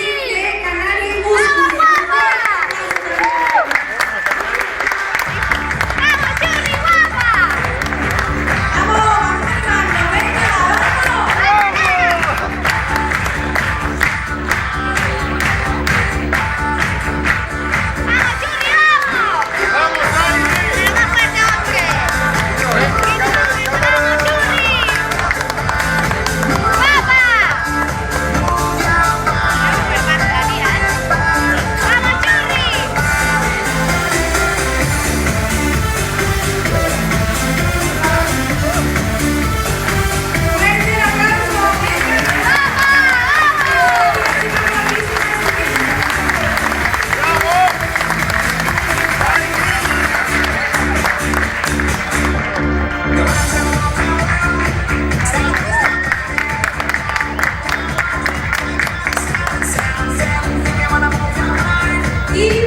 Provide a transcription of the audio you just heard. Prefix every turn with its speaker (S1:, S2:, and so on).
S1: de Canaria y
S2: ¡Vamos,
S1: Música.
S2: guapa! ¡Vamos, Churri, guapa!
S1: Vamos animando, venga, vamos.
S2: ¡Vamos, Churri, vamos! ¡Más fuerte, hombre! ¡Vamos, Churri! ¡Guapa! ¡Vamos, Churri!
S1: Fuerte el aplauso. Y